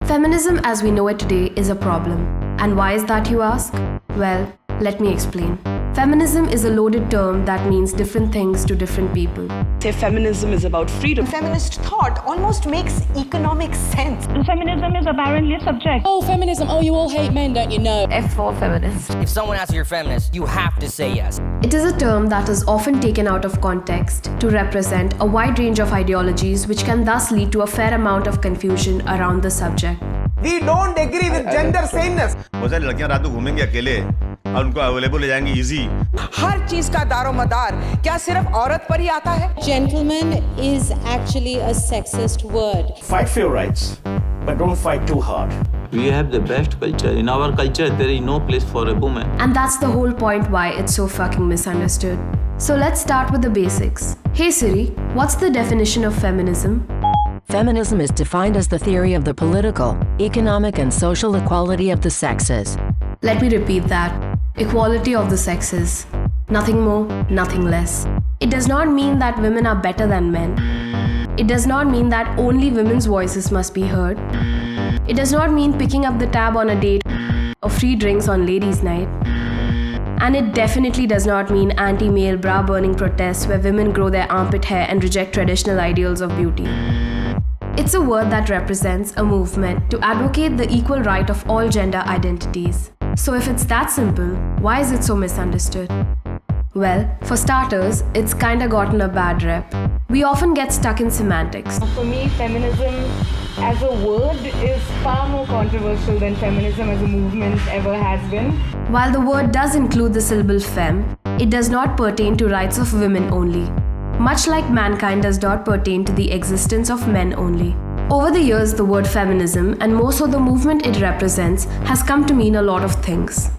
Feminism as we know it today is a problem. And why is that, you ask? Well, let me explain. Feminism is a loaded term that means different things to different people. Say feminism is about freedom. Feminist thought almost makes economic sense. Feminism is apparently a subject. Oh, feminism. Oh, you all hate men, don't you know? F for feminist. If someone asks you're feminist, you have to say yes. It is a term that is often taken out of context to represent a wide range of ideologies, which can thus lead to a fair amount of confusion around the subject. We don't agree with gender sameness. बहुत सारी लड़कियां रात को घूमेंगी अकेले और उनको available हो जाएंगी इजी. हर चीज का दारोमदार क्या सिर्फ औरत पर ही आता है? Gentleman is actually a sexist word. Fight for your rights, but don't fight too hard. We have the best culture. In our culture, there is no place for a woman. And that's the whole point why it's so fucking misunderstood. So let's start with the basics. Hey Siri, what's the definition of feminism? Feminism is defined as the theory of the political, economic, and social equality of the sexes. Let me repeat that. Equality of the sexes. Nothing more, nothing less. It does not mean that women are better than men. It does not mean that only women's voices must be heard. It does not mean picking up the tab on a date or free drinks on ladies' night. And it definitely does not mean anti-male bra-burning protests where women grow their armpit hair and reject traditional ideals of beauty. It's a word that represents a movement to advocate the equal right of all gender identities. So if it's that simple, why is it so misunderstood? Well, for starters, it's kinda gotten a bad rep. We often get stuck in semantics. For me, feminism as a word is far more controversial than feminism as a movement ever has been. While the word does include the syllable fem, it does not pertain to rights of women only. Much like mankind does not pertain to the existence of men only. Over the years, the word feminism, and more so the movement it represents, has come to mean a lot of things.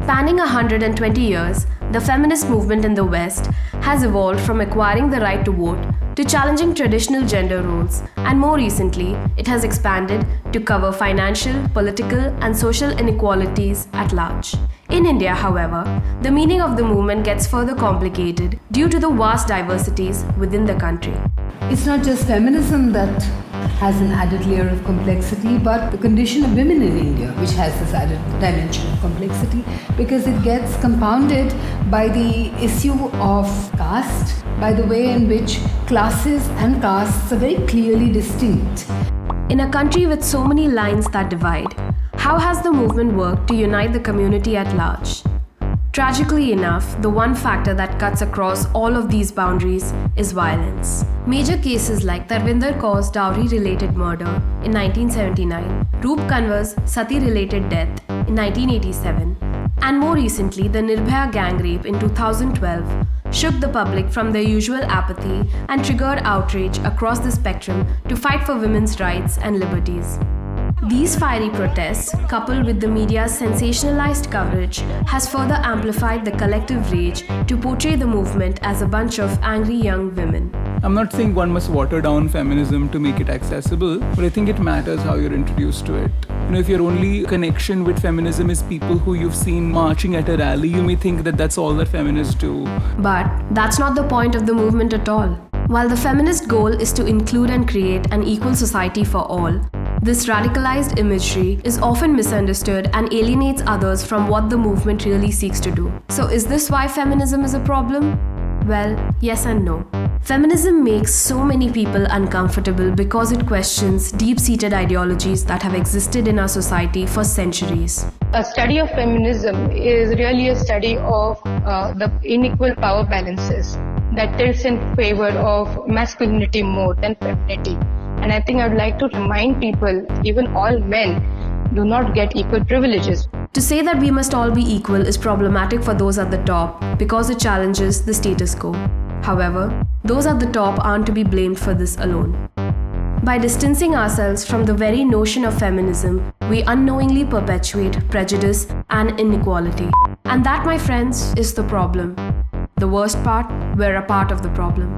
Spanning 120 years, the feminist movement in the West has evolved from acquiring the right to vote to challenging traditional gender roles, and more recently, it has expanded to cover financial, political, and social inequalities at large. In India, however, the meaning of the movement gets further complicated due to the vast diversities within the country. It's not just feminism that has an added layer of complexity, but the condition of women in India, which has this added dimension of complexity, because it gets compounded by the issue of caste, by the way in which classes and castes are very clearly distinct. In a country with so many lines that divide, how has the movement worked to unite the community at large? Tragically enough, the one factor that cuts across all of these boundaries is violence. Major cases like Tarvinder Kaur's dowry-related murder in 1979, Roop Kanwar's Sati-related death in 1987, and more recently the Nirbhaya gang rape in 2012 shook the public from their usual apathy and triggered outrage across the spectrum to fight for women's rights and liberties. These fiery protests, coupled with the media's sensationalized coverage, has further amplified the collective rage to portray the movement as a bunch of angry young women. I'm not saying one must water down feminism to make it accessible, but I think it matters how you're introduced to it. If your only connection with feminism is people who you've seen marching at a rally, you may think that that's all that feminists do. But that's not the point of the movement at all. While the feminist goal is to include and create an equal society for all, this radicalized imagery is often misunderstood and alienates others from what the movement really seeks to do. So is this why feminism is a problem? Well, yes and no. Feminism makes so many people uncomfortable because it questions deep-seated ideologies that have existed in our society for centuries. A study of feminism is really a study of the unequal power balances that tilts in favor of masculinity more than femininity. And I think I would like to remind people, even all men do not get equal privileges. To say that we must all be equal is problematic for those at the top because it challenges the status quo. However, those at the top aren't to be blamed for this alone. By distancing ourselves from the very notion of feminism, we unknowingly perpetuate prejudice and inequality. And that, my friends, is the problem. The worst part, we're a part of the problem.